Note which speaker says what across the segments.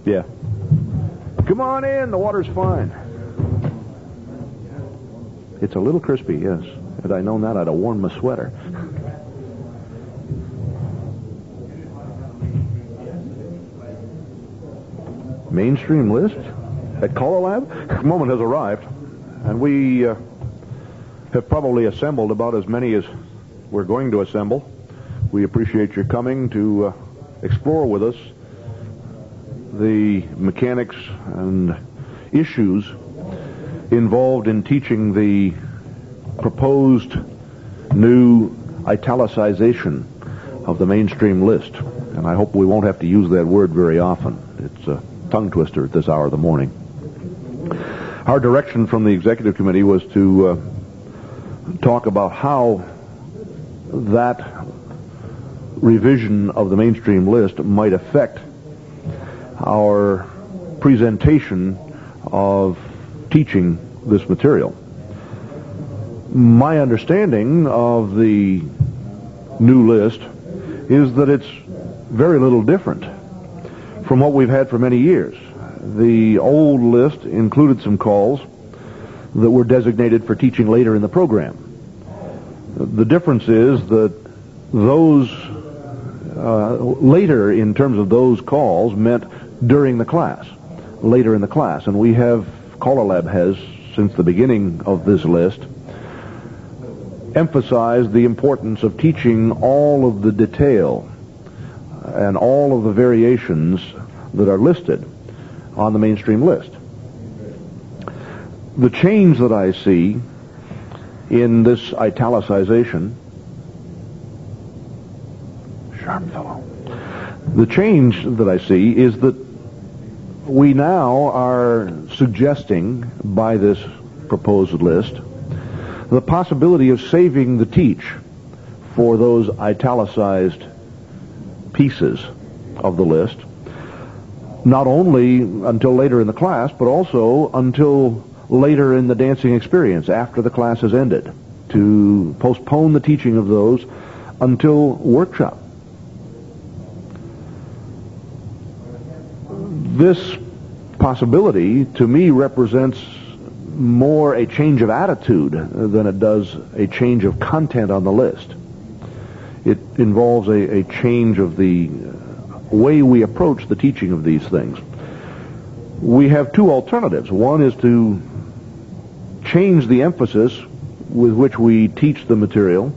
Speaker 1: Yeah. Come on in, the water's fine. It's a little crispy, yes. Had I known that, I'd have worn my sweater. Mainstream list at CALLERLAB? The moment has arrived, and we have probably assembled about as many as we're going to assemble. We appreciate your coming to explore with us the mechanics and issues involved in teaching the proposed new italicization of the mainstream list. And I hope we won't have to use that word very often. It's a tongue twister at this hour of the morning. Our direction from the executive committee was to talk about how that revision of the mainstream list might affect our presentation of teaching this material. My understanding of the new list is that it's very little different from what we've had for many years. The old list included some calls that were designated for teaching later in the program. The difference is that those later in terms of those calls meant during the class, later in the class. And we have, CALLERLAB has, since the beginning of this list, emphasized the importance of teaching all of the detail and all of the variations that are listed on the mainstream list. The change that I see in this italicization, sharp fellow, the change that I see is that we now are suggesting by this proposed list the possibility of saving the teach for those italicized pieces of the list, not only until later in the class, but also until later in the dancing experience, after the class has ended, to postpone the teaching of those until workshop. This possibility, to me, represents more a change of attitude than it does a change of content on the list. It involves a change of the way we approach the teaching of these things. We have two alternatives. One is to change the emphasis with which we teach the material,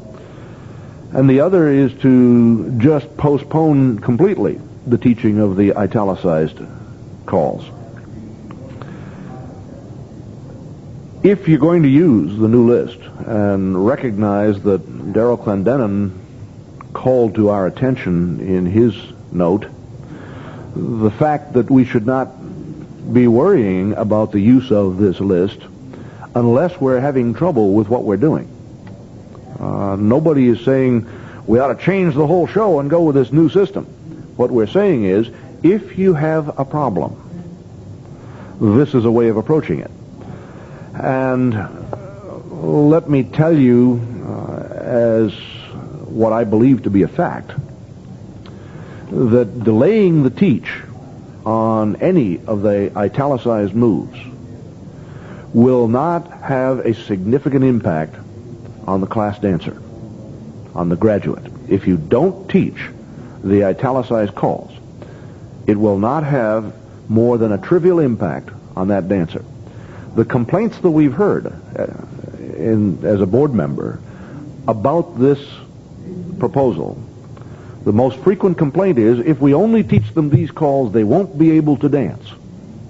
Speaker 1: and the other is to just postpone completely the teaching of the italicized calls. If you're going to use the new list and recognize that Darrell Clendenin called to our attention in his note the fact that we should not be worrying about the use of this list unless we're having trouble with what we're doing. Nobody is saying we ought to change the whole show and go with this new system. What we're saying is, if you have a problem, this is a way of approaching it. And let me tell you, as what I believe to be a fact, that delaying the teach on any of the italicized moves will not have a significant impact on the class dancer, on the graduate. If you don't teach the italicized calls, it will not have more than a trivial impact on that dancer. The complaints that we've heard as a board member about this proposal, the most frequent complaint is, if we only teach them these calls, they won't be able to dance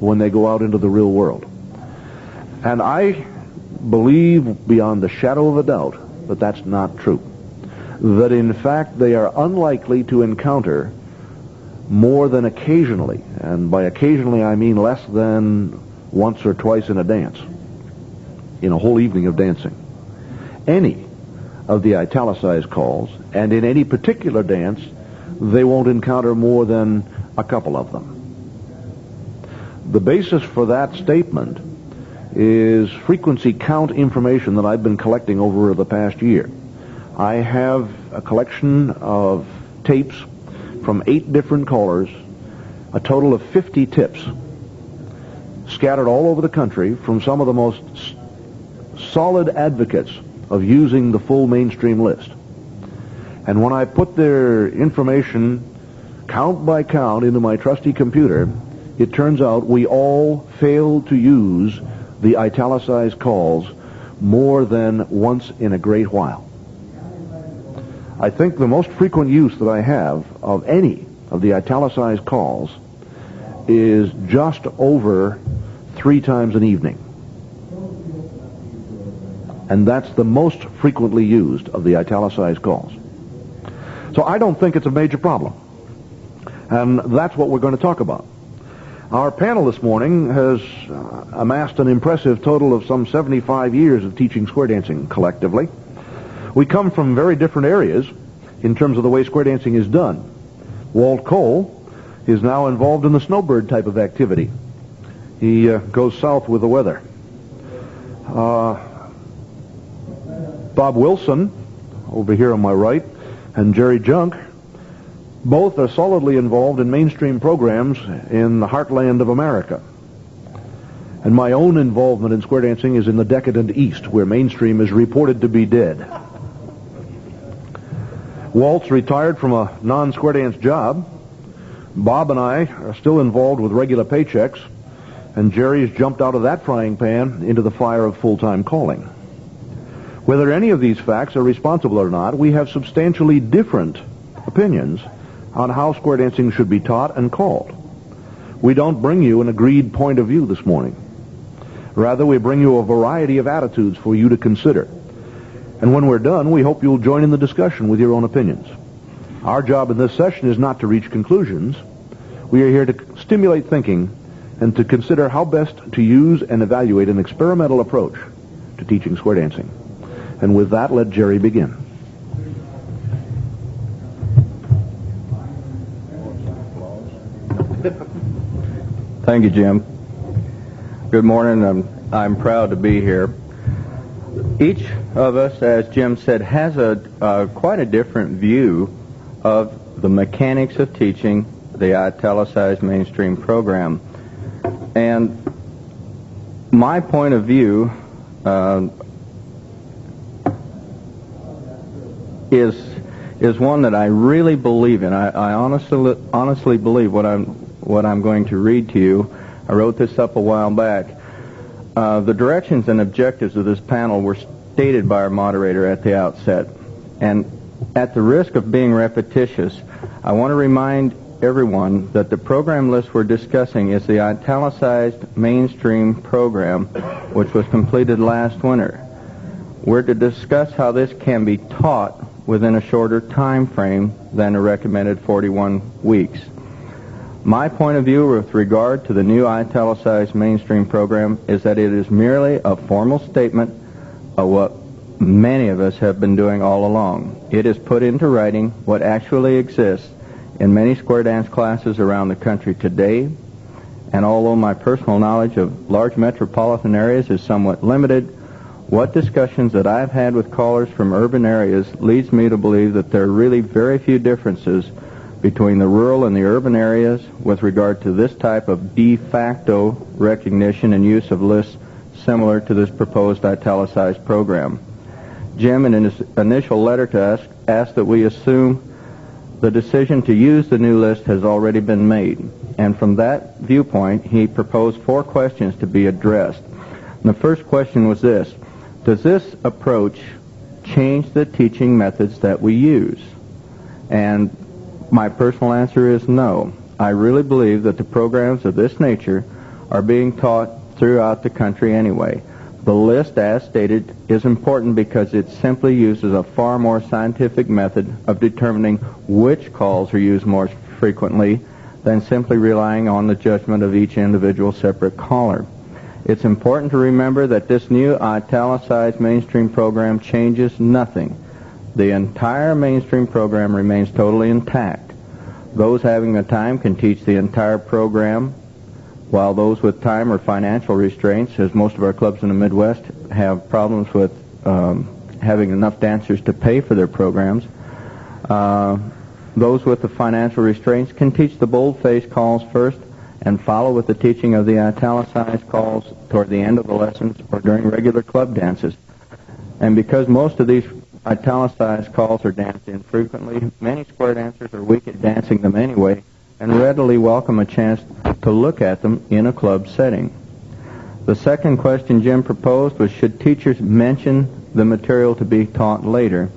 Speaker 1: when they go out into the real world. And I believe beyond the shadow of a doubt that that's not true. That in fact they are unlikely to encounter more than occasionally, and by occasionally I mean less than once or twice in a dance, in a whole evening of dancing, any of the italicized calls, and in any particular dance they won't encounter more than a couple of them. The basis for that statement is frequency count information that I've been collecting over the past year. I have a collection of tapes from 8 different callers a total of 50 tips scattered all over the country from some of the most solid advocates of using the full mainstream list. And when I put their information count by count into my trusty computer, it turns out we all failed to use the italicized calls more than once in a great while. I think the most frequent use that I have of any of the italicized calls is just over 3 times an evening. And that's the most frequently used of the italicized calls. So I don't think it's a major problem. And that's what we're going to talk about. Our panel this morning has amassed an impressive total of some 75 years of teaching square dancing collectively. We come from very different areas in terms of the way square dancing is done. Walt is now involved in the snowbird type of activity. He goes south with the weather. Bob Wilson, over here on my right, and Jerry Junck, both are solidly involved in mainstream programs in the heartland of America. And my own involvement in square dancing is in the decadent East, where mainstream is reported to be dead. Walt's retired from a non-square dance job. Bob and I are still involved with regular paychecks, and Jerry's jumped out of that frying pan into the fire of full-time calling. Whether any of these facts are responsible or not, we have substantially different opinions on how square dancing should be taught and called. We don't bring you an agreed point of view this morning. Rather, we bring you a variety of attitudes for you to consider. And when we're done, we hope you'll join in the discussion with your own opinions. Our job in this session is not to reach conclusions. We are here to stimulate thinking and to consider how best to use and evaluate an experimental approach to teaching square dancing. And with that, let Jerry begin.
Speaker 2: Thank you, Jim. Good morning. I'm proud to be here. Each of us, as Jim said, has quite a different view of the mechanics of teaching the italicized mainstream program. And my point of view is one that I really believe in. I honestly believe what I'm going to read to you. I wrote this up a while back. The directions and objectives of this panel were stated by our moderator at the outset. And at the risk of being repetitious, I want to remind everyone that the program list we're discussing is the italicized mainstream program, which was completed last winter. We're to discuss how this can be taught within a shorter time frame than a recommended 41 weeks. My point of view with regard to the new italicized mainstream program is that it is merely a formal statement of what many of us have been doing all along. It is put into writing what actually exists in many square dance classes around the country today, and although my personal knowledge of large metropolitan areas is somewhat limited, what discussions that I've had with callers from urban areas leads me to believe that there are really very few differences between the rural and the urban areas with regard to this type of de facto recognition and use of lists similar to this proposed italicized program. Jim, in his initial letter to us, asked that we assume the decision to use the new list has already been made. And from that viewpoint, he proposed 4 questions to be addressed. And the first question was this: does this approach change the teaching methods that we use? And my personal answer is no. I really believe that the programs of this nature are being taught throughout the country anyway. The list, as stated, is important because it simply uses a far more scientific method of determining which calls are used more frequently than simply relying on the judgment of each individual separate caller. It's important to remember that this new italicized mainstream program changes nothing. The entire mainstream program remains totally intact. Those having the time can teach the entire program, while those with time or financial restraints, as most of our clubs in the Midwest have problems with having enough dancers to pay for their programs, Those with the financial restraints can teach the bold-faced calls first and follow with the teaching of the italicized calls toward the end of the lessons or during regular club dances. And because most of these italicized calls are danced infrequently, many square dancers are weak at dancing them anyway and readily welcome a chance to look at them in a club setting. The second question Jim proposed was, should teachers mention the material to be taught later?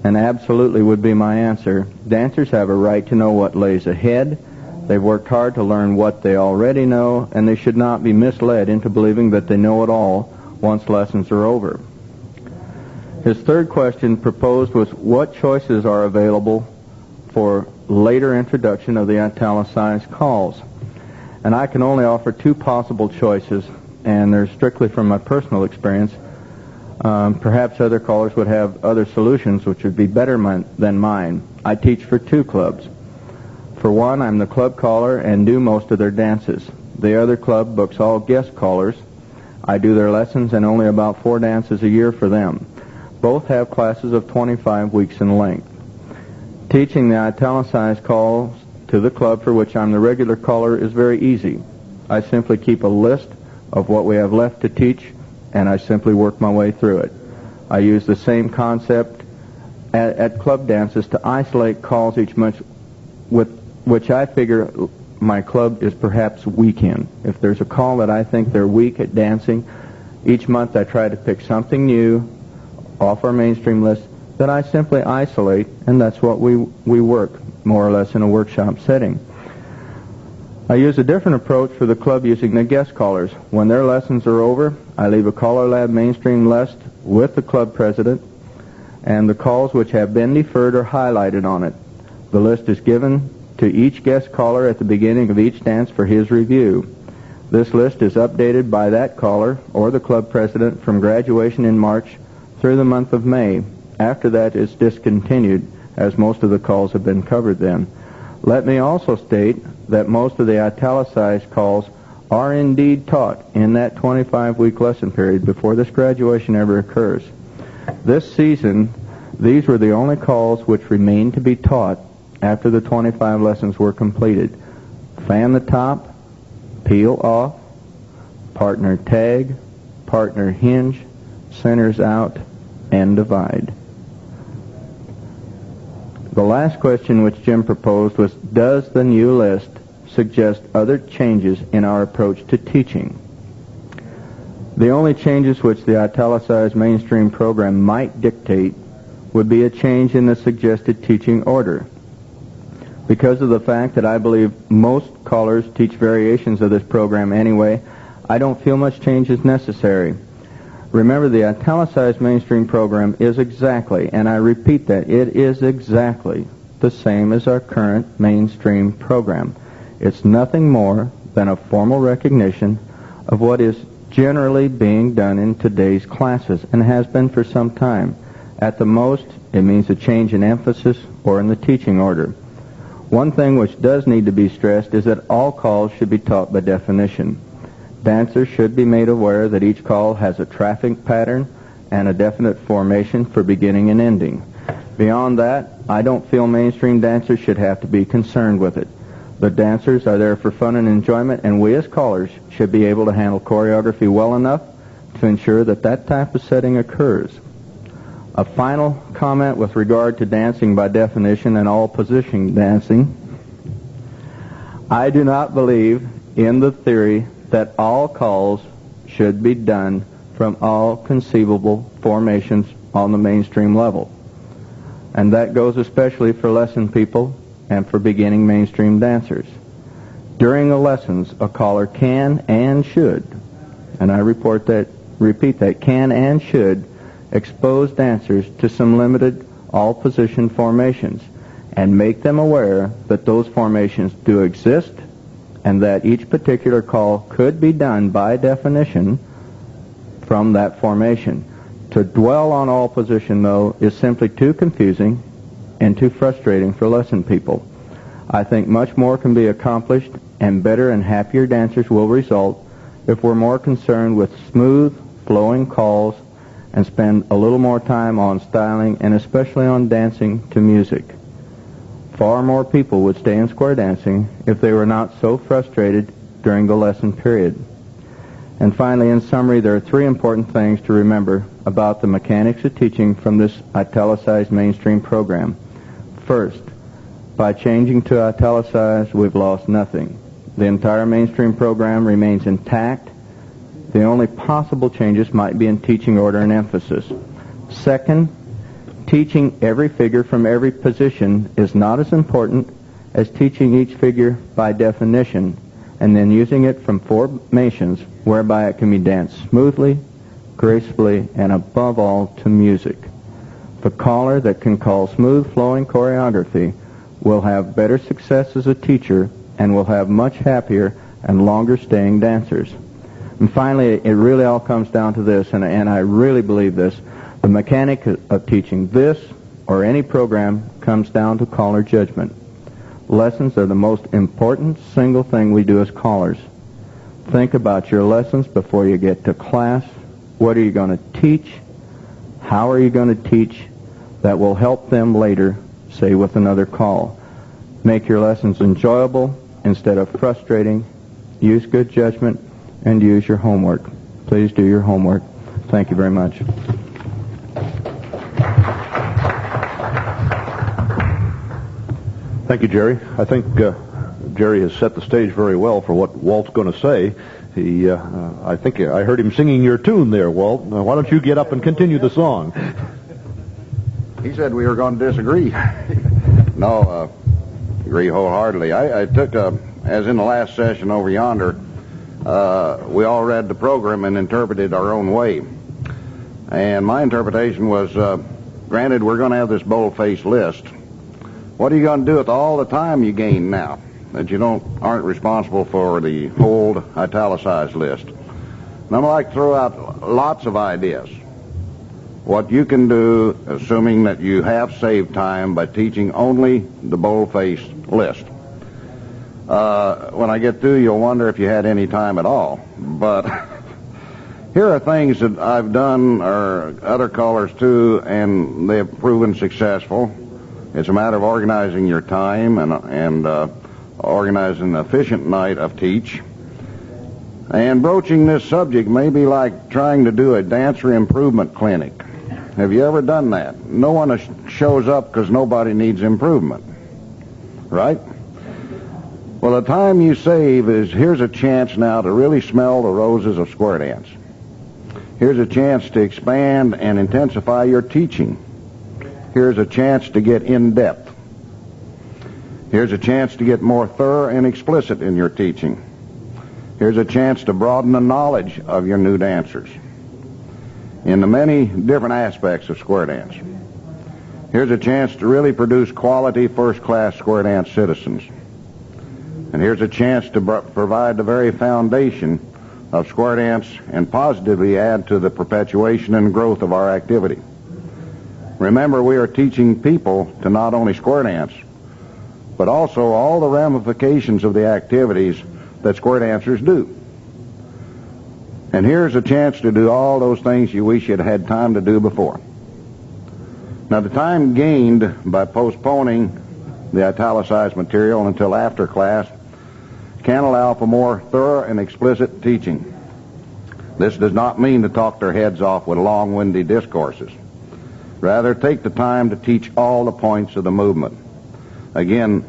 Speaker 2: And absolutely would be my answer. Dancers have a right to know what lays ahead. They've worked hard to learn what they already know, and they should not be misled into believing that they know it all once lessons are over. His third question proposed was, what choices are available for later introduction of the italicized calls? And I can only offer two possible choices, and they're strictly from my personal experience. Perhaps other callers would have other solutions which would be better than mine. I teach for two clubs. For one, I'm the club caller and do most of their dances. The other club books all guest callers. I do their lessons and only about 4 dances a year for them. Both have classes of 25 weeks in length. Teaching the italicized calls to the club for which I'm the regular caller is very easy. I simply keep a list of what we have left to teach, and I simply work my way through it. I use the same concept at club dances to isolate calls each month with which I figure my club is perhaps weak in. If there's a call that I think they're weak at dancing, each month I try to pick something new off our mainstream list that I simply isolate, and that's what we work, more or less in a workshop setting. I use a different approach for the club using the guest callers. When their lessons are over, I leave a CALLERLAB mainstream list with the club president, and the calls which have been deferred are highlighted on it. The list is given to each guest caller at the beginning of each dance for his review. This list is updated by that caller or the club president from graduation in March through the month of May. After that, it's discontinued, as most of the calls have been covered then. Let me also state that most of the italicized calls are indeed taught in that 25-week lesson period before this graduation ever occurs. This season, these were the only calls which remained to be taught after the 25 lessons were completed. Fan the top, peel off, partner tag, partner hinge, centers out, and divide. The last question which Jim proposed was, does the new list suggest other changes in our approach to teaching? The only changes which the italicized mainstream program might dictate would be a change in the suggested teaching order. Because of the fact that I believe most callers teach variations of this program anyway, I don't feel much change is necessary. Remember, the italicized mainstream program is exactly, and I repeat that, it is exactly the same as our current mainstream program. It's nothing more than a formal recognition of what is generally being done in today's classes and has been for some time. At the most, it means a change in emphasis or in the teaching order. One thing which does need to be stressed is that all calls should be taught by definition. Dancers should be made aware that each call has a traffic pattern and a definite formation for beginning and ending. Beyond that, I don't feel mainstream dancers should have to be concerned with it. The dancers are there for fun and enjoyment, and we as callers should be able to handle choreography well enough to ensure that that type of setting occurs. A final comment with regard to dancing by definition and all position dancing. I do not believe in the theory that all calls should be done from all conceivable formations on the mainstream level. And that goes especially for lesson people and for beginning mainstream dancers. During the lessons, a caller can and should, and I repeat that, can and should expose dancers to some limited all-position formations and make them aware that those formations do exist and that each particular call could be done by definition from that formation. To dwell on all position, though, is simply too confusing and too frustrating for lesson people. I think much more can be accomplished and better and happier dancers will result if we're more concerned with smooth, flowing calls and spend a little more time on styling and especially on dancing to music. far more people would stay in square dancing if they were not so frustrated during the lesson period. And finally, in summary, there are three important things to remember about the mechanics of teaching from this italicized mainstream program. First, by changing to italicized, we've lost nothing. The entire mainstream program remains intact. The only possible changes might be in teaching order and emphasis. Second, teaching every figure from every position is not as important as teaching each figure by definition and then using it from formations whereby it can be danced smoothly, gracefully, and above all to music. The caller that can call smooth flowing choreography will have better success as a teacher and will have much happier and longer staying dancers. And finally, it really all comes down to this, and I really believe this. The mechanic of teaching this or any program comes down to caller judgment. Lessons are the most important single thing we do as callers. Think about your lessons before you get to class. What are you going to teach? How are you going to teach? That will help them later, say with another call. Make your lessons enjoyable instead of frustrating. Use good judgment and use your homework. Please do your homework. Thank you very much.
Speaker 1: Thank you, Jerry. I think Jerry has set the stage very well for what Walt's going to say. I think I heard him singing your tune there, Walt. Why don't you get up and continue the song?
Speaker 3: He said we were going to disagree. No, agree wholeheartedly. I took, as in the last session over yonder, we all read the program and interpreted our own way. And my interpretation was, granted, we're going to have this bold-faced list. What are you going to do with all the time you gain now that you aren't responsible for the old italicized list? And I'm like to throw out lots of ideas. What you can do, assuming that you have saved time by teaching only the bold-faced list. When I get through, you'll wonder if you had any time at all. But here are things that I've done, or other callers too, and they have proven successful. It's a matter of organizing your time and organizing an efficient night of teach. And broaching this subject may be like trying to do a dancer improvement clinic. Have you ever done that? No one shows up because nobody needs improvement. Right? Well, the time you save is, here's a chance now to really smell the roses of square dance. Here's a chance to expand and intensify your teaching. Here's a chance to get in-depth. Here's a chance to get more thorough and explicit in your teaching. Here's a chance to broaden the knowledge of your new dancers in the many different aspects of square dance. Here's a chance to really produce quality first-class square dance citizens. And here's a chance to provide the very foundation of square dance and positively add to the perpetuation and growth of our activity. Remember, we are teaching people to not only square dance, but also all the ramifications of the activities that square dancers do. And here's a chance to do all those things you wish you'd had time to do before. Now, the time gained by postponing the italicized material until after class can allow for more thorough and explicit teaching. This does not mean to talk their heads off with long-winded discourses. Rather, take the time to teach all the points of the movement. Again,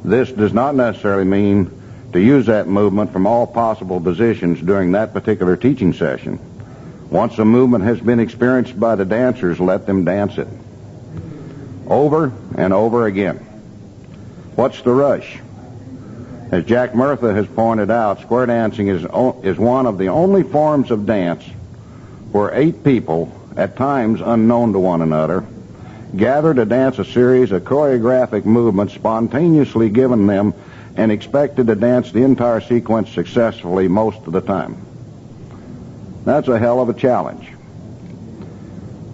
Speaker 3: this does not necessarily mean to use that movement from all possible positions during that particular teaching session. Once a movement has been experienced by the dancers, let them dance it over and over again. What's the rush? As Jack Murtha has pointed out, square dancing is one of the only forms of dance where 8 people, at times unknown to one another, gather to dance a series of choreographic movements spontaneously given them and expected to dance the entire sequence successfully most of the time. That's a hell of a challenge.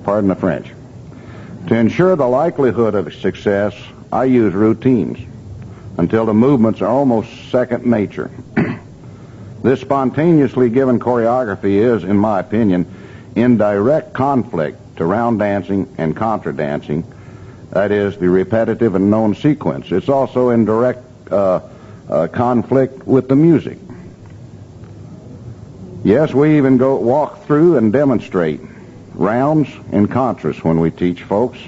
Speaker 3: Pardon the French. To ensure the likelihood of success, I use routines until the movements are almost second nature. This spontaneously given choreography is, in my opinion, in direct conflict to round dancing and contra dancing, That is, the repetitive and known sequence. It's also in direct conflict with the music. Yes, we even walk through and demonstrate rounds and contras when we teach folks,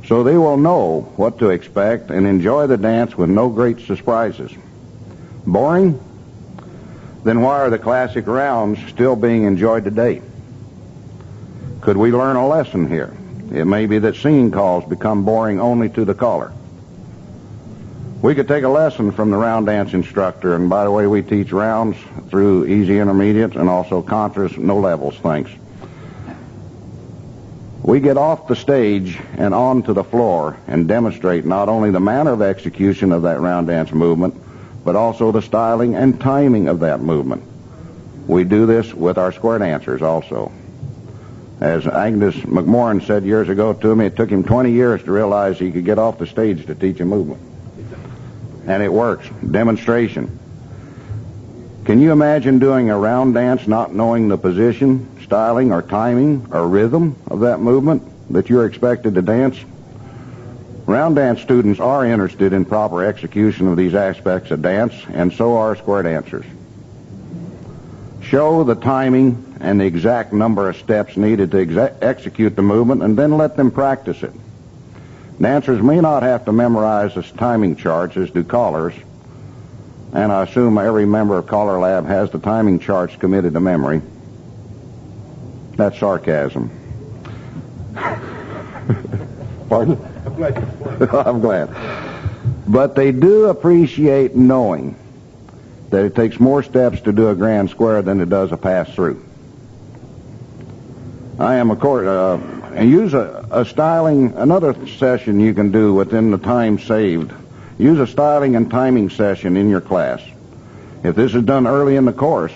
Speaker 3: so they will know what to expect and enjoy the dance with no great surprises. Boring? Then why are the classic rounds still being enjoyed today? Could we learn a lesson here? It may be that singing calls become boring only to the caller. We could take a lesson from the round dance instructor, and by the way, we teach rounds through easy intermediates and also contras, no levels, thanks. We get off the stage and onto the floor and demonstrate not only the manner of execution of that round dance movement, but also the styling and timing of that movement. We do this with our square dancers also. As Agnes McMorrin said years ago to me, it took him 20 years to realize he could get off the stage to teach a movement. And it works. Demonstration. Can you imagine doing a round dance not knowing the position, styling, or timing, or rhythm of that movement that you're expected to dance? Round dance students are interested in proper execution of these aspects of dance, and so are square dancers. Show the timing and the exact number of steps needed to execute the movement, and then let them practice it. Dancers may not have to memorize the timing charts as do callers, and I assume every member of CALLERLAB has the timing charts committed to memory. That's sarcasm. Pardon?
Speaker 4: I'm glad you explained it.
Speaker 3: I'm glad. But they do appreciate knowing that it takes more steps to do a grand square than it does a pass-through. I am, of course, and use a styling, another session you can do within the time saved. Use a styling and timing session in your class. If this is done early in the course,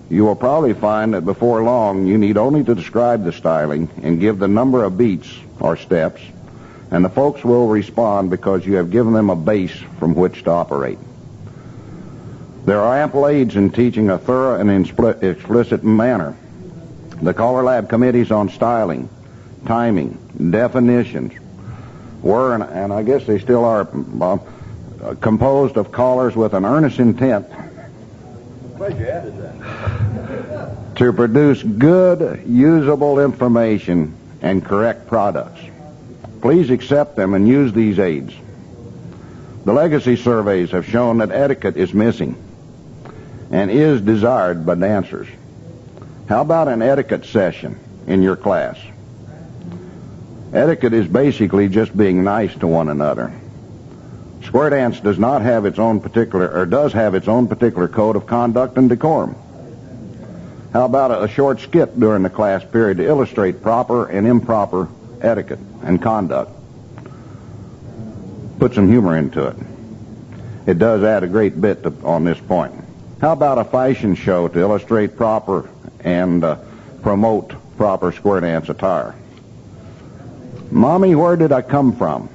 Speaker 3: you will probably find that before long you need only to describe the styling and give the number of beats or steps, and the folks will respond because you have given them a base from which to operate. There are ample aids in teaching a thorough and explicit manner. The CALLERLAB committees on styling, timing, definitions were, and I guess they still are, composed of callers with an earnest intent
Speaker 4: Glad you added that.
Speaker 3: to produce good, usable information and correct products. Please accept them and use these aids. The legacy surveys have shown that etiquette is missing and is desired by dancers. How about an etiquette session in your class? Etiquette is basically just being nice to one another. Square dance does have its own particular code of conduct and decorum. How about a short skit during the class period to illustrate proper and improper etiquette and conduct? Put some humor into it. It does add a great bit on this point. How about a fashion show to illustrate proper and promote proper square dance attire? Mommy, where did I come from?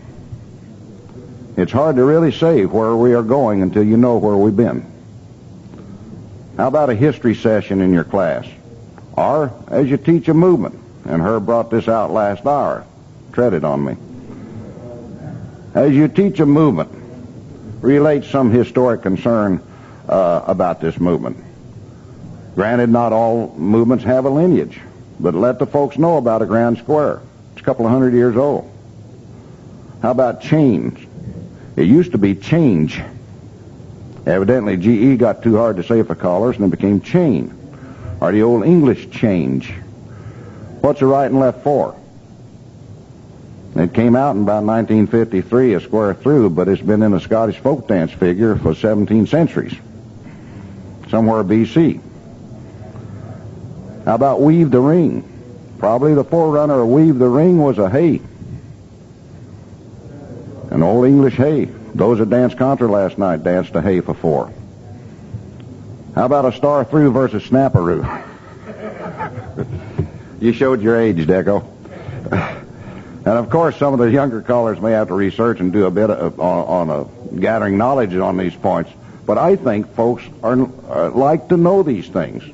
Speaker 3: It's hard to really say where we are going until you know where we've been. How about a history session in your class? Or as you teach a movement, and Herb brought this out last hour, treaded on me. As you teach a movement, relate some historic concern about this movement. Granted, not all movements have a lineage, but let the folks know about a grand square. It's a couple of 100 years old. How about change? It used to be change. Evidently, GE got too hard to say for callers, and it became chain, or the old English change. What's a right and left for? It came out in about 1953, a square through, but it's been in a Scottish folk dance figure for 17 centuries, somewhere BC. How about weave the ring? Probably the forerunner of weave the ring was a hay, an old English hay. Those that danced contra last night danced a hay for four. How about a star through versus snapperoo? You showed your age, Deco. And of course, some of the younger callers may have to research and do a bit on gathering knowledge on these points. But I think folks like to know these things.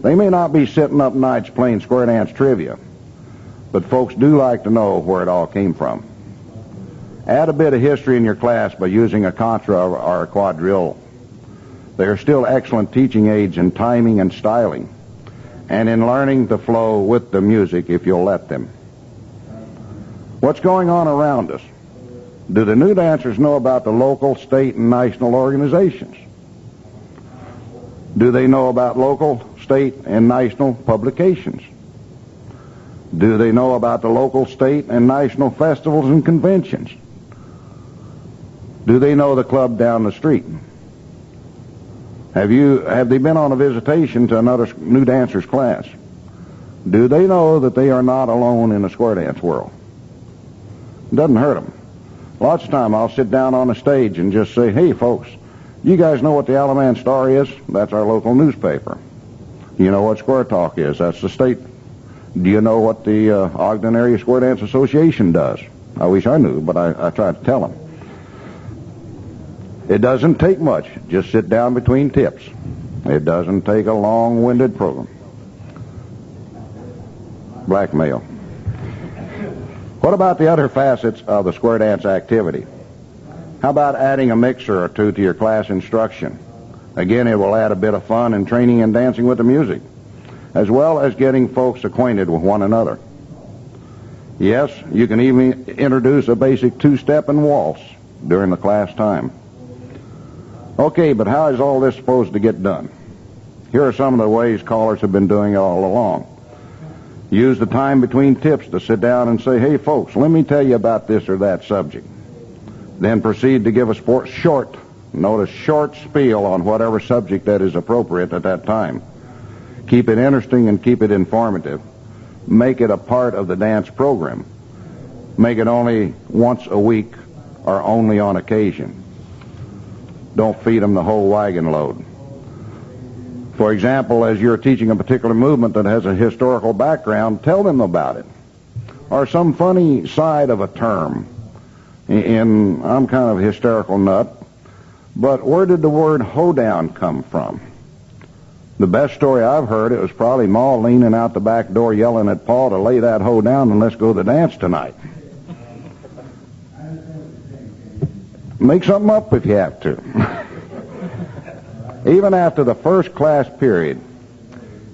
Speaker 3: They may not be sitting up nights playing square dance trivia, but folks do like to know where it all came from. Add a bit of history in your class by using a contra or a quadrille. They are still excellent teaching aids in timing and styling, and in learning to flow with the music if you'll let them. What's going on around us? Do the new dancers know about the local, state, and national organizations? Do they know about local, state, and national publications? Do they know about the local, state, and national festivals and conventions? Do they know the club down the street? Have they been on a visitation to another new dancers class? Do they know that they are not alone in the square dance world? It doesn't hurt them. Lots of time I'll sit down on the stage and just say, hey folks, you guys know what the Alaman Star is? That's our local newspaper. You know what Square Talk is? That's the state. Do you know what the Ogden Area Square Dance Association does? I wish I knew, but I tried to tell them. It doesn't take much. Just sit down between tips. It doesn't take a long-winded program. Blackmail. What about the other facets of the square dance activity? How about adding a mixer or two to your class instruction? Again, it will add a bit of fun and training and dancing with the music, as well as getting folks acquainted with one another. Yes, you can even introduce a basic two-step and waltz during the class time. Okay, but how is all this supposed to get done? Here are some of the ways callers have been doing it all along. Use the time between tips to sit down and say, hey folks, let me tell you about this or that subject. Then proceed to give a short spiel on whatever subject that is appropriate at that time. Keep it interesting and keep it informative. Make it a part of the dance program. Make it only once a week or only on occasion. Don't feed them the whole wagon load. For example, as you're teaching a particular movement that has a historical background, tell them about it. Or some funny side of a term. I'm kind of a hysterical nut, but where did the word hoedown come from? The best story I've heard, it was probably Ma leaning out the back door yelling at Pa to lay that hoe down and let's go to the dance tonight. Make something up if you have to. Even after the first class period,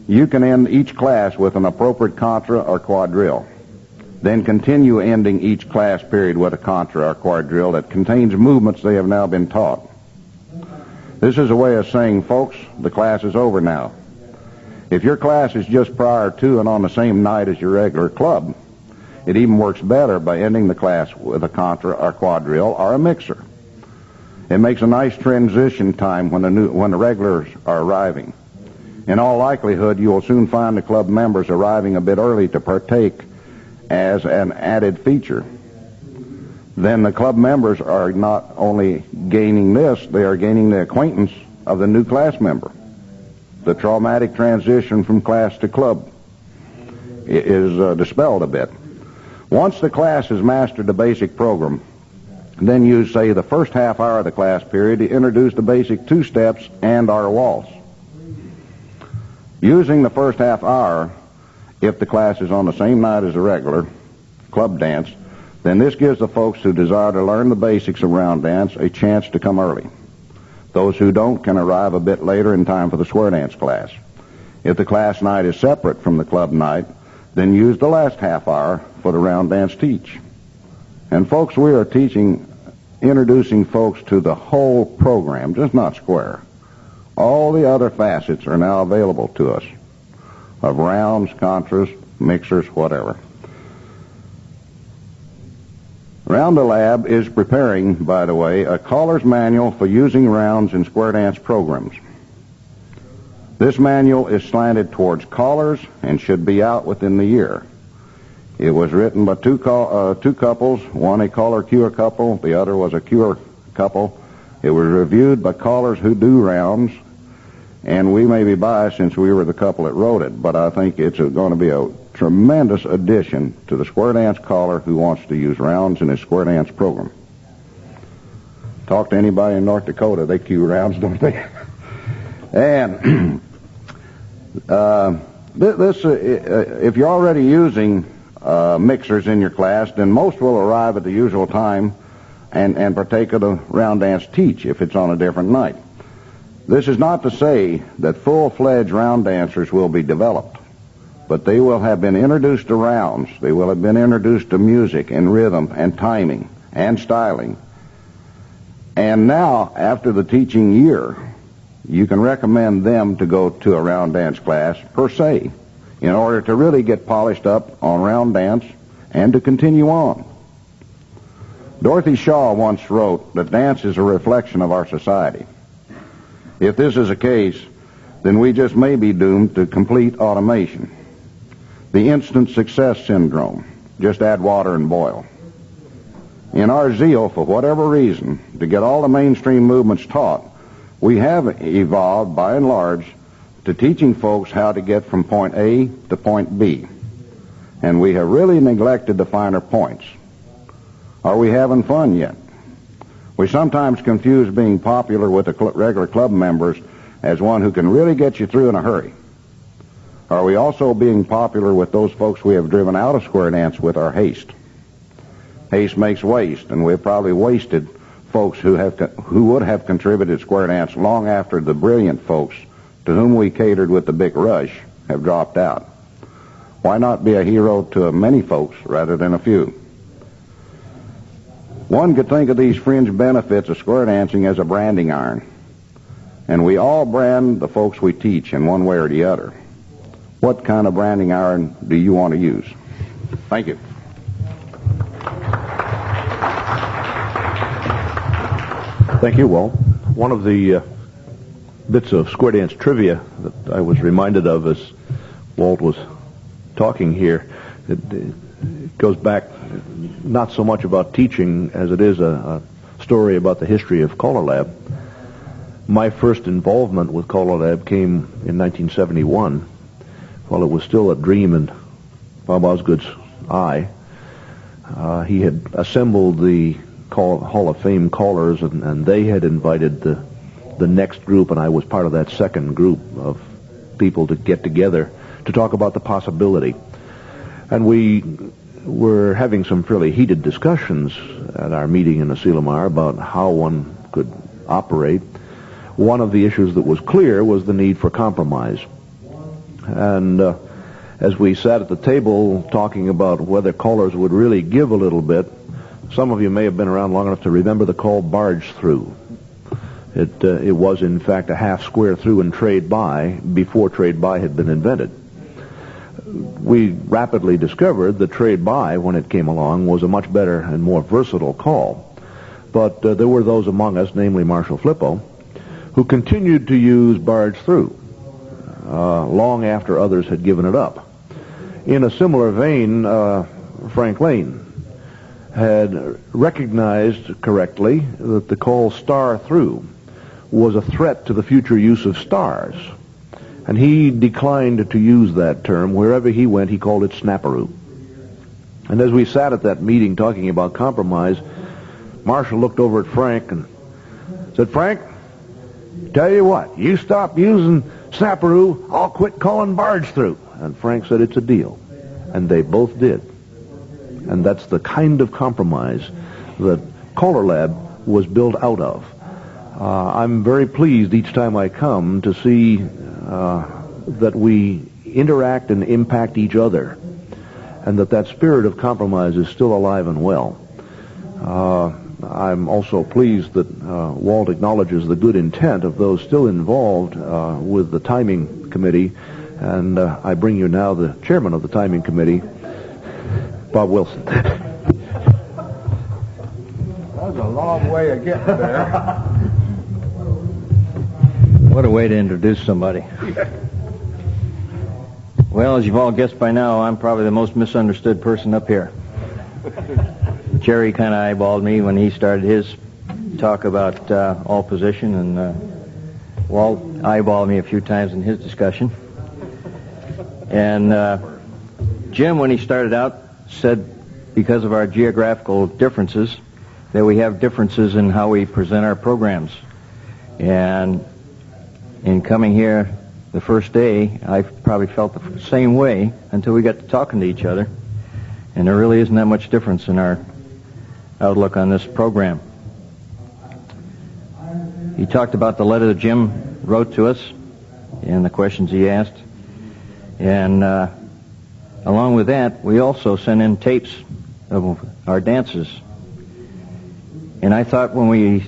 Speaker 3: you can end each class with an appropriate contra or quadrille. Then continue ending each class period with a contra or quadrille that contains movements they have now been taught. This is a way of saying, folks, the class is over now. If your class is just prior to and on the same night as your regular club, it even works better by ending the class with a contra or quadrille or a mixer. It makes a nice transition time when the regulars are arriving. In all likelihood, you will soon find the club members arriving a bit early to partake as an added feature. Then the club members are not only gaining this, they are gaining the acquaintance of the new class member. The traumatic transition from class to club is dispelled a bit. Once the class has mastered the basic program, then use, say, the first half hour of the class period to introduce the basic two steps and our waltz. Using the first half hour, if the class is on the same night as the regular club dance, then this gives the folks who desire to learn the basics of round dance a chance to come early. Those who don't can arrive a bit later in time for the square dance class. If the class night is separate from the club night, then use the last half hour for the round dance teach. And folks, we are introducing folks to the whole program, just not square. All the other facets are now available to us, of rounds, contras, mixers, whatever. CALLERLAB is preparing, by the way, a caller's manual for using rounds in square dance programs. This manual is slanted towards callers and should be out within the year. It was written by two couples, one a caller cure couple, the other was a cure couple. It was reviewed by callers who do rounds, and we may be biased since we were the couple that wrote it, but I think it's going to be a tremendous addition to the square dance caller who wants to use rounds in his square dance program. Talk to anybody in North Dakota, they cue rounds, don't they? And if you're already using mixers in your class, then most will arrive at the usual time and partake of the round dance teach if it's on a different night. This is not to say that full-fledged round dancers will be developed, but they will have been introduced to rounds. They will have been introduced to music and rhythm and timing and styling. And now, after the teaching year, you can recommend them to go to a round dance class per se in order to really get polished up on round dance and to continue on. Dorothy Shaw once wrote that dance is a reflection of our society. If this is the case, then we just may be doomed to complete automation. The instant success syndrome. Just add water and boil. In our zeal, for whatever reason, to get all the mainstream movements taught, we have evolved, by and large, to teaching folks how to get from point A to point B. And we have really neglected the finer points. Are we having fun yet? We sometimes confuse being popular with the regular club members as one who can really get you through in a hurry. Are we also being popular with those folks we have driven out of square dance with our haste? Haste makes waste, and we've probably wasted folks who would have contributed square dance long after the brilliant folks to whom we catered with the big rush have dropped out. Why not be a hero to many folks rather than a few? One could think of these fringe benefits of square dancing as a branding iron, and we all brand the folks we teach in one way or the other. What kind of branding iron do you want to use? Thank you.
Speaker 1: Thank you, Walt. One of the bits of square dance trivia that I was reminded of as Walt was talking here, it goes back not so much about teaching as it is a story about the history of CALLERLAB. My first involvement with CALLERLAB came in 1971, while it was still a dream in Bob Osgood's eye. He had assembled the Hall of Fame callers, and they had invited the next group, and I was part of that second group of people to get together to talk about the possibility. And we were having some fairly heated discussions at our meeting in Asilomar about how one could operate. One of the issues that was clear was the need for compromise. And as we sat at the table talking about whether callers would really give a little bit, some of you may have been around long enough to remember the call barge through. It was, in fact, a half square through and trade by before trade by had been invented. We rapidly discovered that trade by, when it came along, was a much better and more versatile call. But there were those among us, namely Marshall Flippo, who continued to use barge through long after others had given it up. In a similar vein, Frank Lane had recognized correctly that the call star through was a threat to the future use of stars. And he declined to use that term. Wherever he went, he called it snapperoo. And as we sat at that meeting talking about compromise, Marshall looked over at Frank and said, "Frank, tell you what, you stop using snapperoo, I'll quit calling barge through." And Frank said, "It's a deal." And they both did. And that's the kind of compromise that CALLERLAB was built out of. I'm very pleased each time I come to see that we interact and impact each other, and that spirit of compromise is still alive and well. I'm also pleased that Walt acknowledges the good intent of those still involved with the timing committee, and I bring you now the chairman of the timing committee, Bob Wilson.
Speaker 5: That was a long way of getting there.
Speaker 6: What a way to introduce somebody. Well, as you've all guessed by now, I'm probably the most misunderstood person up here. Jerry kind of eyeballed me when he started his talk about all position, and Walt eyeballed me a few times in his discussion. And Jim, when he started out, said because of our geographical differences that we have differences in how we present our programs. And in coming here the first day, I probably felt the same way until we got to talking to each other. And there really isn't that much difference in our outlook on this program. He talked about the letter that Jim wrote to us and the questions he asked. And along with that, we also sent in tapes of our dances. And I thought when we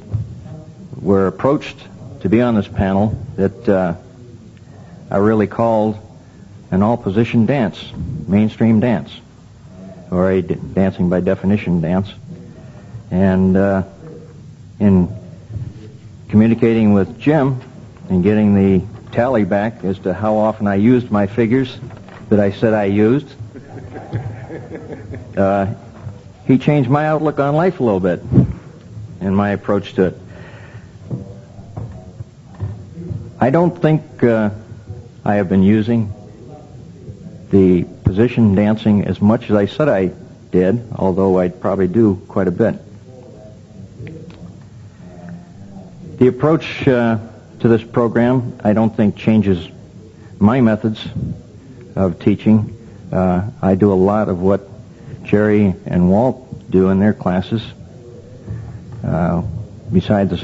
Speaker 6: were approached to be on this panel that I really called an all-position dance, mainstream dance, or a dancing by definition dance. And in communicating with Jim and getting the tally back as to how often I used my figures that I said I used, he changed my outlook on life a little bit and my approach to it. I don't think I have been using the position dancing as much as I said I did, although I'd probably do quite a bit. The approach to this program, I don't think changes my methods of teaching. I do a lot of what Jerry and Walt do in their classes. Besides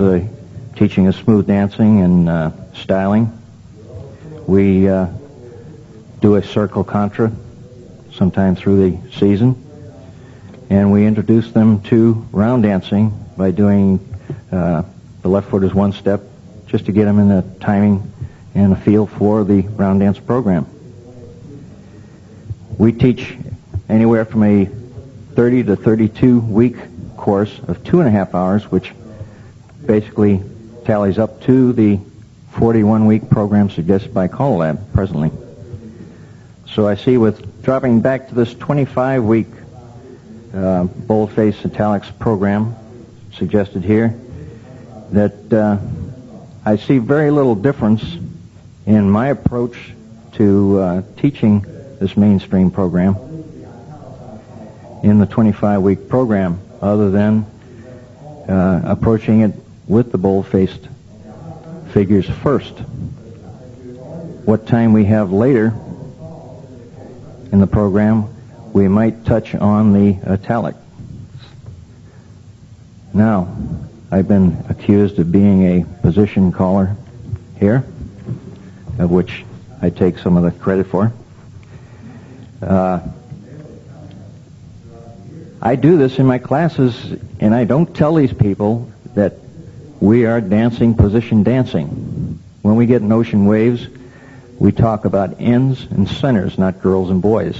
Speaker 6: teaching us smooth dancing and styling, we do a circle contra sometime through the season, and we introduce them to round dancing by doing the left foot is one step, just to get them in the timing and a feel for the round dance program. We teach anywhere from a 30 to 32 week course of 2.5 hours, which basically tallies up to the 41-week program suggested by CALLERLAB presently. So I see with dropping back to this 25-week boldface italics program suggested here, that I see very little difference in my approach to teaching this mainstream program in the 25-week program, other than approaching it with the bold-faced figures first. What time we have later in the program, we might touch on the italic. Now, I've been accused of being a position caller here, of which I take some of the credit for. I do this in my classes, and I don't tell these people that we are dancing position dancing. When we get notion waves, we talk about ends and centers, not girls and boys.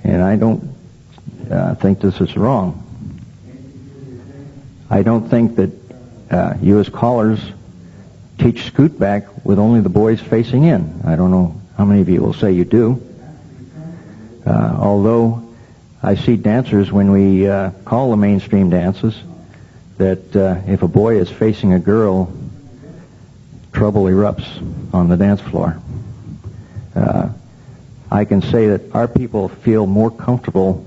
Speaker 6: And I don't think this is wrong. I don't think that you as callers teach scoot back with only the boys facing in. I don't know how many of you will say you do. Although I see dancers when we call the mainstream dances that if a boy is facing a girl, trouble erupts on the dance floor. I can say that our people feel more comfortable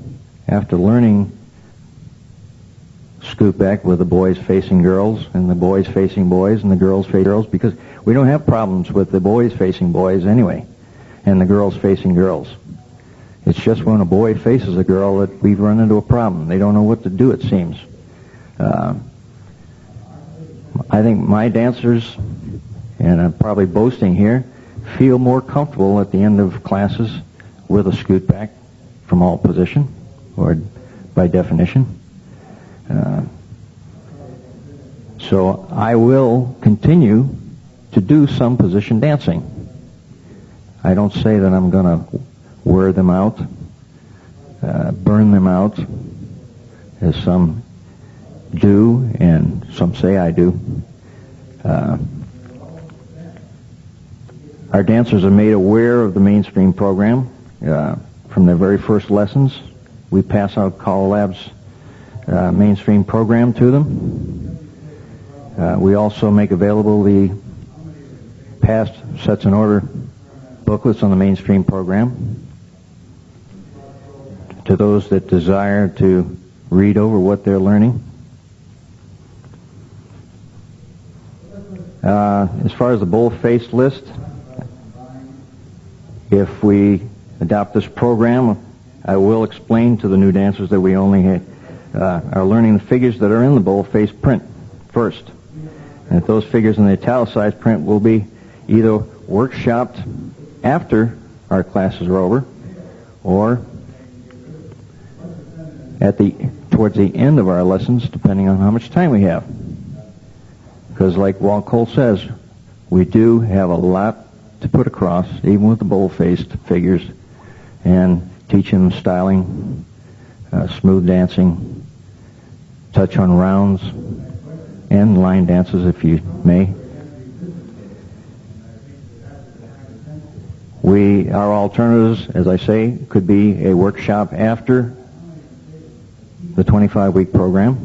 Speaker 6: after learning scoot back with the boys facing girls and the boys facing boys and the girls facing girls, because we don't have problems with the boys facing boys anyway and the girls facing girls. It's just when a boy faces a girl that we've run into a problem. They don't know what to do, it seems. I think my dancers, and I'm probably boasting here, feel more comfortable at the end of classes with a scoot back from all position, or by definition. So I will continue to do some position dancing. I don't say that I'm going to wear them out, burn them out, as some do and some say I do. Our dancers are made aware of the mainstream program from their very first lessons. We pass out CALLERLAB's mainstream program to them. We also make available the past sets and order booklets on the mainstream program to those that desire to read over what they're learning. As far as the bold-faced list, if we adopt this program, I will explain to the new dancers that we only are learning the figures that are in the bold-faced print first. And that those figures in the italicized print will be either workshopped after our classes are over, or towards the end of our lessons, depending on how much time we have. Because like Walt says, we do have a lot to put across, even with the bold-faced figures, and teach them styling, smooth dancing, touch on rounds, and line dances, if you may. Our alternatives, as I say, could be a workshop after the 25-week program,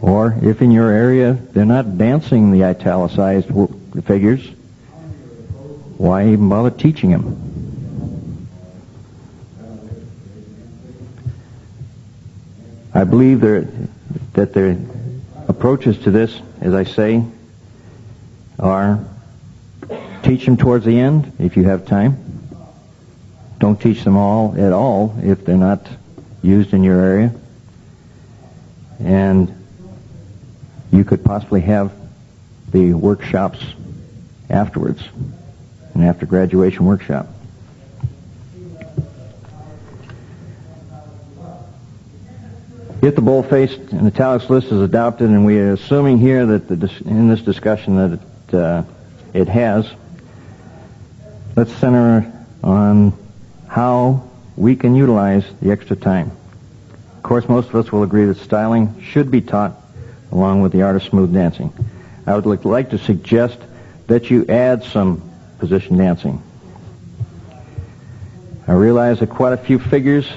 Speaker 6: or if in your area they're not dancing the italicized figures, why even bother teaching them? I believe that the approaches to this, as I say, are teach them towards the end if you have time. Don't teach them all at all if they're not used in your area. And you could possibly have the workshops afterwards, an after graduation workshop. If the bold-faced and italics list is adopted, and we are assuming here that in this discussion that it has, let's center on how we can utilize the extra time. Of course, most of us will agree that styling should be taught along with the art of smooth dancing. I would like to suggest that you add some position dancing. I realize that quite a few figures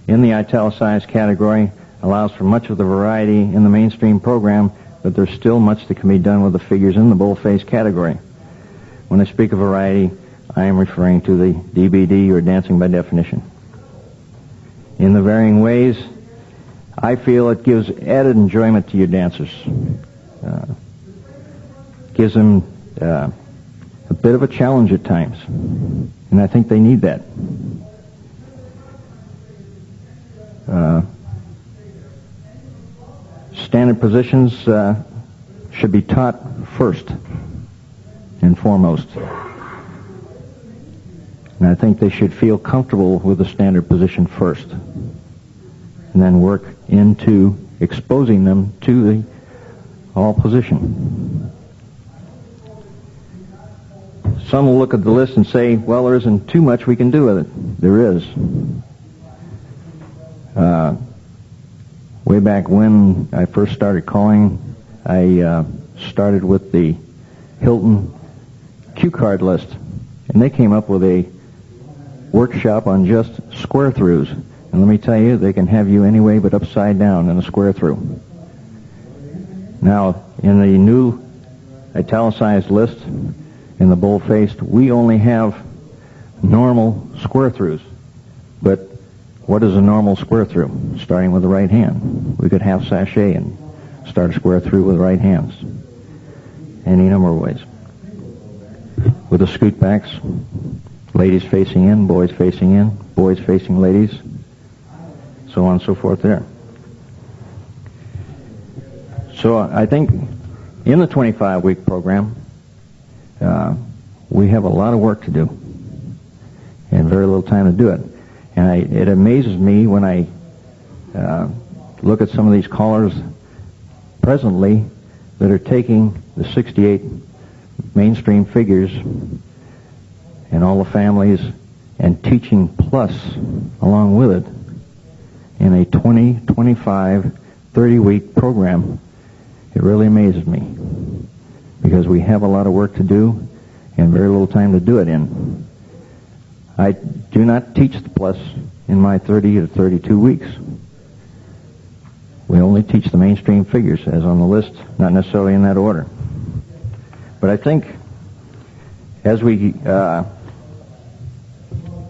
Speaker 6: in the italicized category allows for much of the variety in the mainstream program, but there's still much that can be done with the figures in the bold-faced category. When I speak of variety, I am referring to the DBD, or dancing by definition. In the varying ways, I feel it gives added enjoyment to your dancers. Gives them a bit of a challenge at times, and I think they need that. Standard positions should be taught first and foremost. And I think they should feel comfortable with the standard position first, and then work into exposing them to the all position. Some will look at the list and say, well, there isn't too much we can do with it. There is. Way back when I first started calling, I started with the Hilton cue card list, and they came up with a workshop on just square throughs. And let me tell you, they can have you any way but upside down in a square through. Now, in the new italicized list, in the bold-faced, we only have normal square throughs. But what is a normal square through? Starting with the right hand. We could half sachet and start a square through with right hands. Any number of ways. With the scoot backs, ladies facing in, boys facing ladies, so on and so forth there. So I think in the 25-week program, we have a lot of work to do and very little time to do it. And it amazes me when I look at some of these callers presently that are taking the 68 mainstream figures and all the families and teaching plus along with it in a 20, 25, 30-week program. It really amazes me because we have a lot of work to do and very little time to do it in. I do not teach the plus in my 30 to 32 weeks. We only teach the mainstream figures as on the list, not necessarily in that order. But I think as we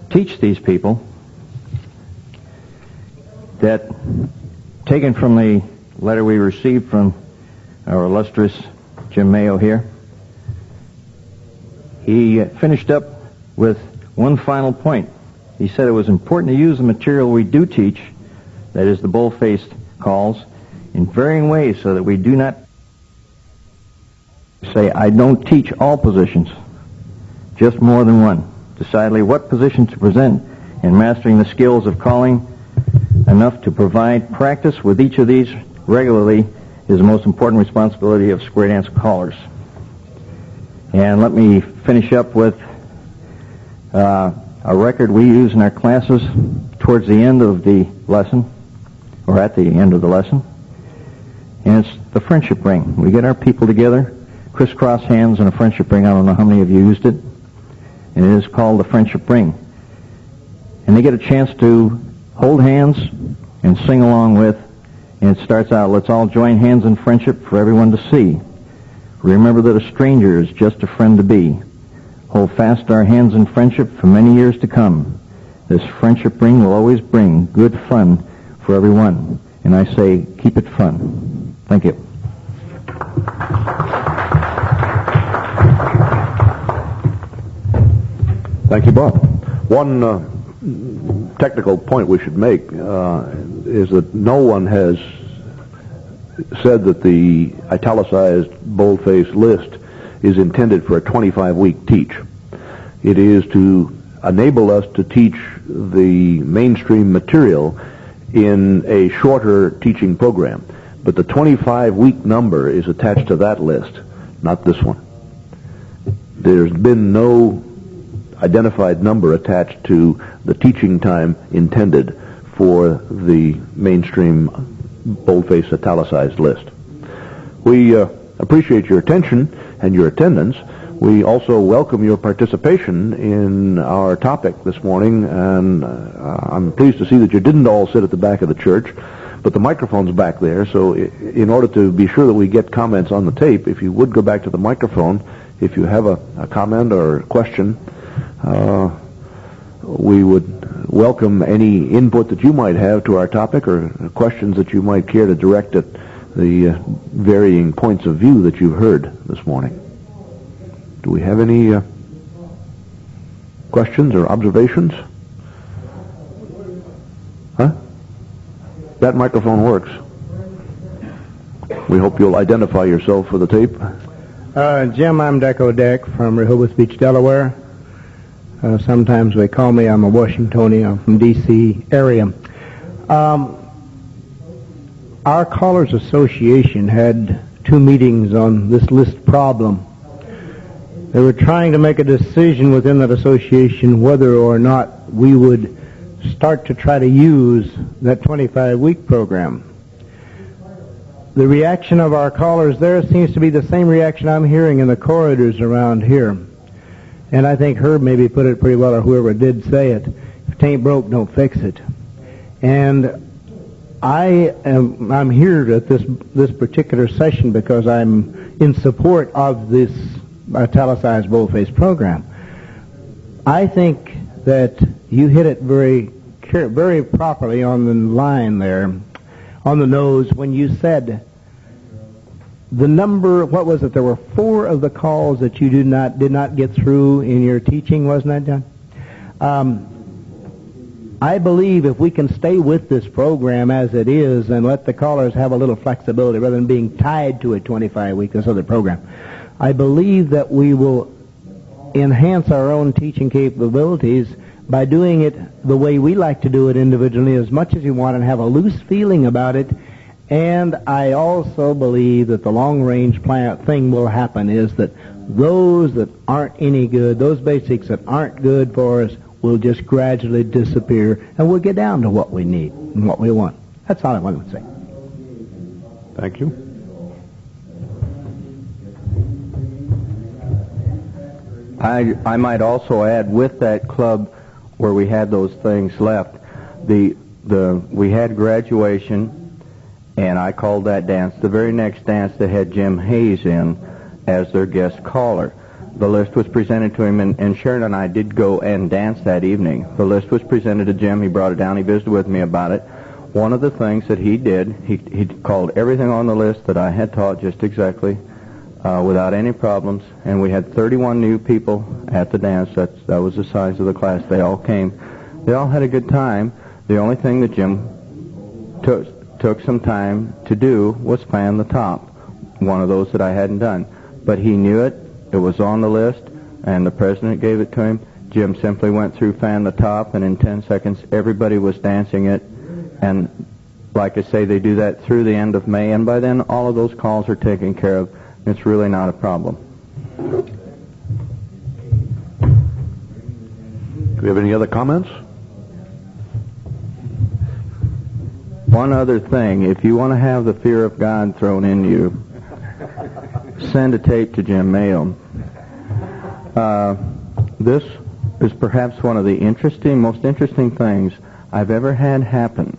Speaker 6: teach these people, that taken from the letter we received from our illustrious Jim Mayo here, he finished up with one final point. He said it was important to use the material we do teach, that is the bold-faced calls, in varying ways so that we do not say, I don't teach all positions, just more than one. Decidedly what position to present and mastering the skills of calling enough to provide practice with each of these regularly is the most important responsibility of square dance callers. And let me finish up with a record we use in our classes towards the end of the lesson, or at the end of the lesson, and it's the friendship ring. We get our people together, crisscross hands in a friendship ring. I don't know how many of you used it. And it is called the friendship ring. And they get a chance to hold hands and sing along with, and it starts out, let's all join hands in friendship for everyone to see. Remember that a stranger is just a friend to be. Hold fast our hands in friendship for many years to come. This friendship ring will always bring good fun for everyone. And I say, keep it fun. Thank you.
Speaker 1: Thank you, Bob. One technical point we should make is that no one has said that the italicized boldface list is intended for a 25-week teach. It is to enable us to teach the mainstream material in a shorter teaching program. But the 25-week number is attached to that list, not this one. There's been no identified number attached to the teaching time intended for the mainstream boldface italicized list. We appreciate your attention and your attendance. We also welcome your participation in our topic this morning, and I'm pleased to see that you didn't all sit at the back of the church, but the microphone's back there, so in order to be sure that we get comments on the tape, if you would go back to the microphone, if you have a comment or a question, we would welcome any input that you might have to our topic or questions that you might care to direct at the varying points of view that you've heard this morning. Do we have any questions or observations? Huh? That microphone works. We hope you'll identify yourself for the tape.
Speaker 5: Jim, I'm Deco Deck from Rehoboth Beach, Delaware. Sometimes they call me, I'm a Washingtonian, I'm from D.C. area. Our Callers Association had 2 meetings on this list problem. They were trying to make a decision within that association whether or not we would start to try to use that 25-week program. The reaction of our callers there seems to be the same reaction I'm hearing in the corridors around here. And I think Herb maybe put it pretty well, or whoever did say it. If it ain't broke, don't fix it. And I'm here at this particular session because I'm in support of this italicized boldface program. I think that you hit it very properly on the line there, on the nose, when you said the number, what was it? There were 4 of the calls that you did not get through in your teaching, wasn't that, John? I believe if we can stay with this program as it is and let the callers have a little flexibility rather than being tied to a 25-week, this other program, I believe that we will enhance our own teaching capabilities by doing it the way we like to do it individually as much as you want and have a loose feeling about it. And I also believe that the long-range plan thing will happen is that those that aren't any good, those basics that aren't good for us, will just gradually disappear, and we'll get down to what we need and what we want. That's all I wanted to say.
Speaker 1: Thank you.
Speaker 2: I might also add, with that club where we had those things left, we had graduation, and I called that dance. The very next dance they had Jim Hayes in as their guest caller. The list was presented to him, and Sharon and I did go and dance that evening. The list was presented to Jim. He brought it down. He visited with me about it. One of the things that he did, he called everything on the list that I had taught just exactly, without any problems, and we had 31 new people at the dance. That was the size of the class. They all came. They all had a good time. The only thing that Jim took some time to do was fan the top, one of those that I hadn't done. but he knew it. It was on the list, and the president gave it to him. Jim simply went through Fan the Top, and in 10 seconds, everybody was dancing it. And like I say, they do that through the end of May, and by then, all of those calls are taken care of. It's really not a problem.
Speaker 1: Do we have any other comments?
Speaker 2: One other thing, if you want to have the fear of God thrown in you, send a tape to Jim Mayo. This is perhaps one of the most interesting things I've ever had happen,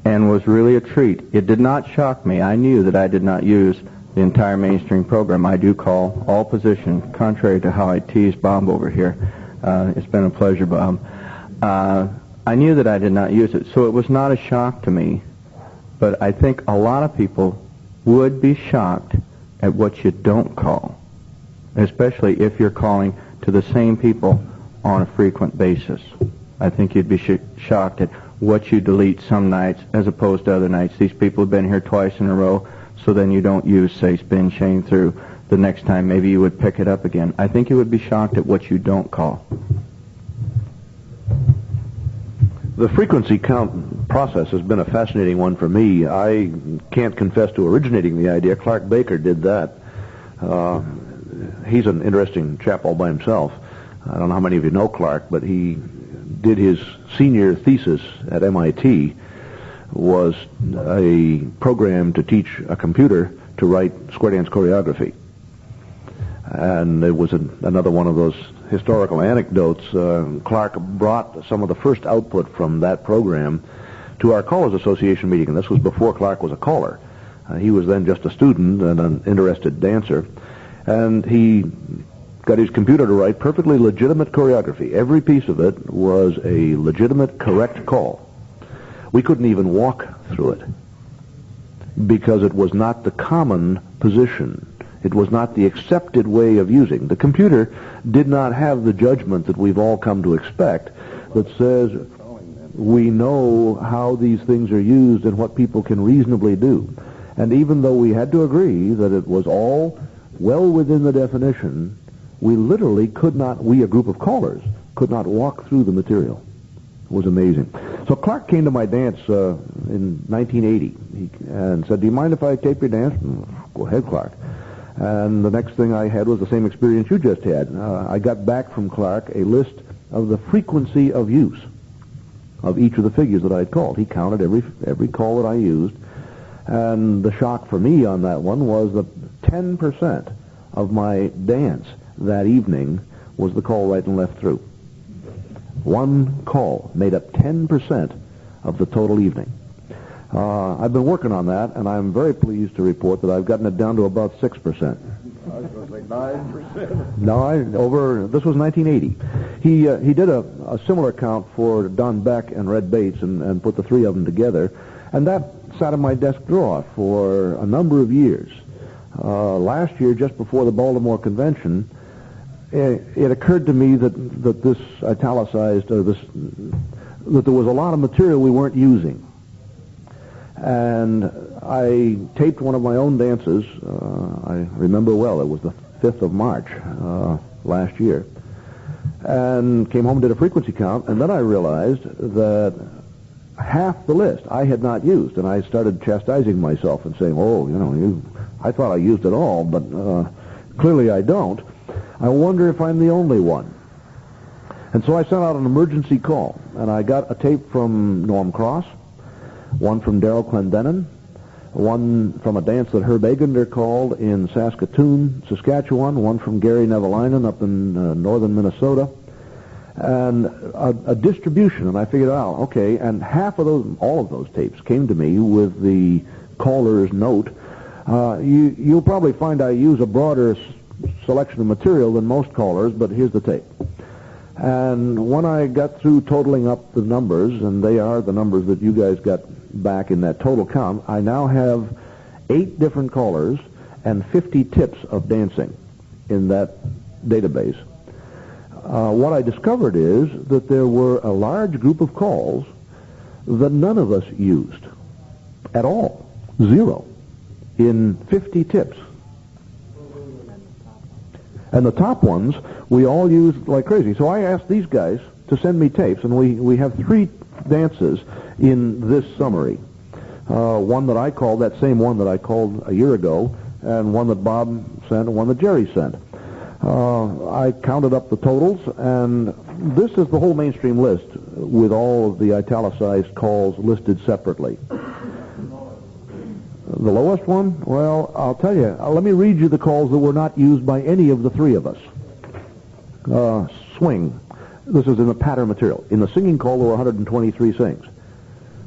Speaker 2: and was really a treat. It did not shock me. I knew that I did not use the entire mainstream program. I do call all positions, contrary to how I tease Bob over here. It's been a pleasure, Bob. I knew that I did not use it, so it was not a shock to me. But I think a lot of people would be shocked at what you don't call, especially if you're calling to the same people on a frequent basis. I think you'd be shocked at what you delete some nights as opposed to other nights. These people have been here twice in a row, so then you don't use, say, spin chain through. The next time maybe you would pick it up again. I think you would be shocked at what you don't call.
Speaker 1: The frequency count process has been a fascinating one for me. I can't confess to originating the idea. Clark Baker did that. He's an interesting chap all by himself. I don't know how many of you know Clark, but he did his senior thesis at MIT was a program to teach a computer to write square dance choreography. And it was another one of those historical anecdotes. Clark brought some of the first output from that program to our Callers Association meeting, and this was before Clark was a caller. He was then just a student and an interested dancer, and he got his computer to write perfectly legitimate choreography. Every piece of it was a legitimate, correct call. We couldn't even walk through it because it was not the common position. It was not the accepted way of using. The computer did not have the judgment that we've all come to expect that says we know how these things are used and what people can reasonably do. And even though we had to agree that it was all well within the definition, we literally could not, we a group of callers, could not walk through the material. It was amazing. So Clark came to my dance in 1980 and said, "Do you mind if I tape your dance?" "Go ahead, Clark." And the next thing I had was the same experience you just had. I got back from Clark a list of the frequency of use of each of the figures that I had called. He counted every call that I used. And the shock for me on that one was that 10% of my dance that evening was the call right and left through. One call made up 10% of the total evening. I've been working on that, and I'm very pleased to report that I've gotten it down to about 6%.
Speaker 4: I was going to say 9%.
Speaker 1: No, this was 1980. He did a similar count for Don Beck and Red Bates and put the three of them together, and that sat in my desk drawer for a number of years. Last year, just before the Baltimore Convention, it occurred to me that this italicized, that there was a lot of material we weren't using. And I taped one of my own dances. I remember well, it was the 5th of March last year. And came home and did a frequency count, and then I realized that half the list I had not used, and I started chastising myself and saying, I thought I used it all, but clearly I don't. I wonder if I'm the only one. And so I sent out an emergency call, and I got a tape from Norm Cross, one from Darrell Clendenin, one from a dance that Herb Agander called in Saskatoon, Saskatchewan, one from Gary Nevalainen up in northern Minnesota, and a distribution. And I figured out, okay, and all of those tapes came to me with the caller's note. You'll probably find I use a broader selection of material than most callers, but here's the tape. And when I got through totaling up the numbers, and they are the numbers that you guys got back in that total count, I now have 8 different callers and 50 tips of dancing in that database. What I discovered is that there were a large group of calls that none of us used at all. 0 in 50 tips. And the top ones, we all used like crazy. So I asked these guys to send me tapes, and we have 3 dances in this summary. One that I called, that same one that I called a year ago, and one that Bob sent, and one that Jerry sent. I counted up the totals, and this is the whole mainstream list with all of the italicized calls listed separately. The lowest one? Well, I'll tell you. Let me read you the calls that were not used by any of the 3 of us. Swing. This is in the patter material. In the singing call, there were 123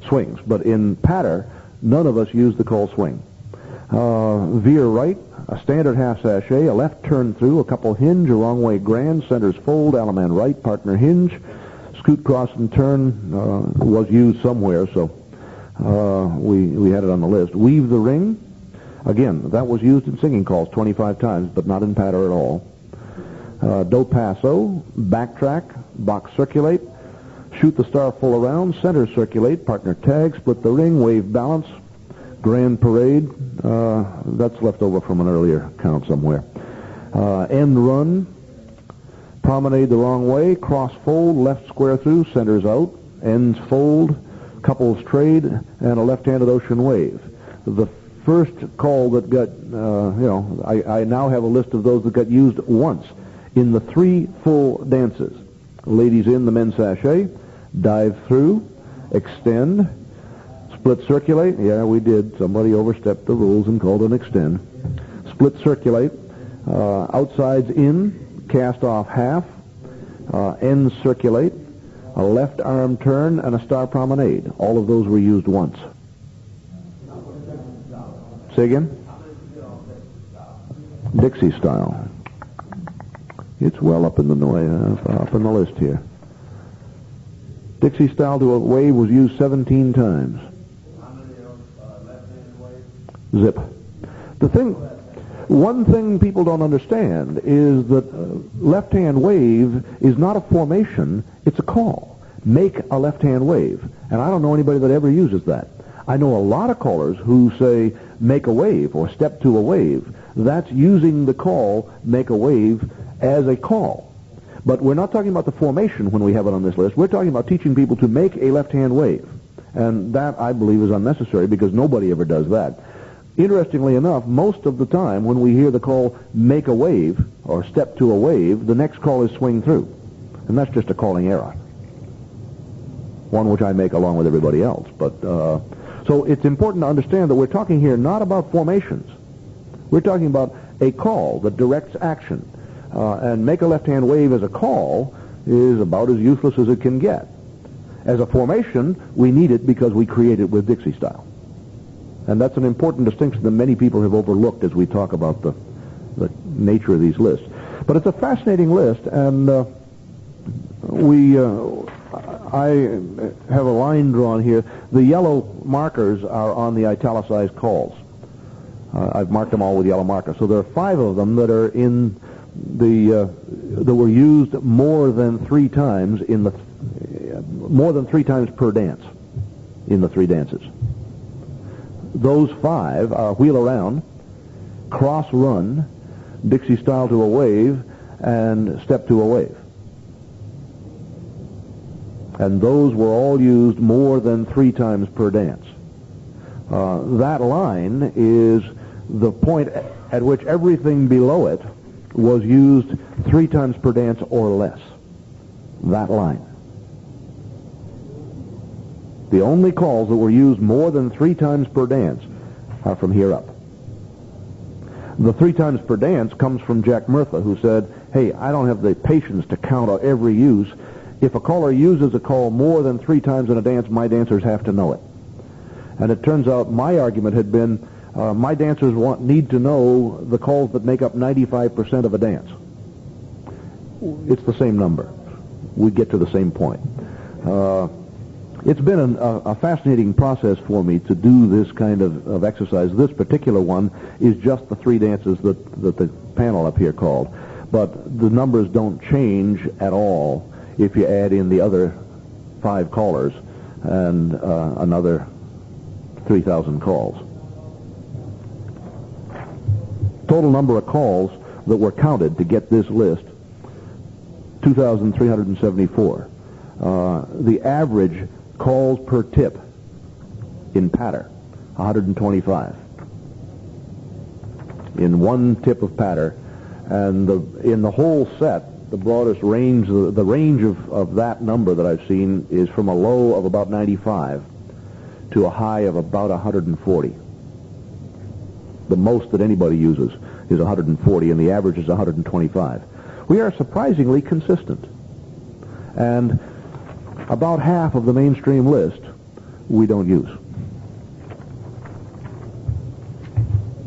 Speaker 1: swings. But in patter, none of us used the call swing. Veer right, a standard half sachet, a left turn through, a couple hinge, a wrong way grand, centers fold, Alaman right, partner hinge, scoot cross and turn was used somewhere, so we had it on the list. Weave the ring, again, that was used in singing calls 25 times, but not in patter at all. Do paso, backtrack, box circulate, shoot the star full around, center circulate, partner tag, split the ring, wave balance, grand parade, that's left over from an earlier count somewhere. End run, promenade the wrong way, cross fold, left square through, centers out, ends fold, couples trade, and a left-handed ocean wave. The first call that got, I now have a list of those that got used once in the 3 full dances. Ladies in the men's sachet, dive through, extend, split circulate. Yeah, we did. Somebody overstepped the rules and called an extend. Split circulate, outsides in, cast off half, ends circulate, a left arm turn, and a star promenade. All of those were used once. Say again? Dixie style. It's well up in the up in the list here. Dixie style to a wave was used 17 times. Zip. One thing people don't understand is that left-hand wave is not a formation, it's a call. Make a left-hand wave. And I don't know anybody that ever uses that. I know a lot of callers who say make a wave or step to a wave. That's using the call, make a wave, as a call. But we're not talking about the formation when we have it on this list. We're talking about teaching people to make a left-hand wave. And that, I believe, is unnecessary because nobody ever does that. Interestingly enough, most of the time when we hear the call make a wave or step to a wave, the next call is swing through. And that's just a calling error. One which I make along with everybody else. But so it's important to understand that we're talking here not about formations. We're talking about a call that directs action. And make a left-hand wave as a call is about as useless as it can get. As a formation, we need it because we create it with Dixie style. And that's an important distinction that many people have overlooked as we talk about the nature of these lists. But it's a fascinating list, and I have a line drawn here. The yellow markers are on the italicized calls. I've marked them all with yellow markers. So there are 5 of them that are in that were used more than 3 times more than 3 times per dance in the 3 dances. Those 5 are wheel around, cross run, Dixie style to a wave, and step to a wave. And those were all used more than 3 times per dance. That line is the point at which everything below it was used 3 times per dance or less. That line. The only calls that were used more than 3 times per dance are from here up. The 3 times per dance comes from Jack Murtha, who said, hey, I don't have the patience to count out every use. If a caller uses a call more than 3 times in a dance, my dancers have to know it. And it turns out my argument had been, my dancers need to know the calls that make up 95% of a dance. It's the same number. We get to the same point. It's been a fascinating process for me to do this kind of exercise. This particular one is just the 3 dances that the panel up here called. But the numbers don't change at all if you add in the other 5 callers and another 3,000 calls. Total number of calls that were counted to get this list, 2,374. The average calls per tip in patter, 125. In one tip of patter, and in the whole set, the broadest range, the range of that number that I've seen is from a low of about 95 to a high of about 140. The most that anybody uses is 140, and the average is 125. We are surprisingly consistent. And about half of the mainstream list we don't use.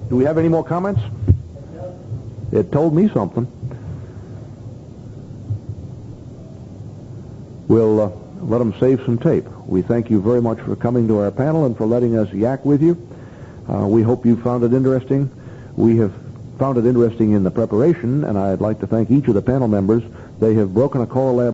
Speaker 1: Do we have any more comments? It told me something. We'll let them save some tape. We thank you very much for coming to our panel and for letting us yak with you. We hope you found it interesting. We have found it interesting in the preparation, and I'd like to thank each of the panel members. They have broken a CALLERLAB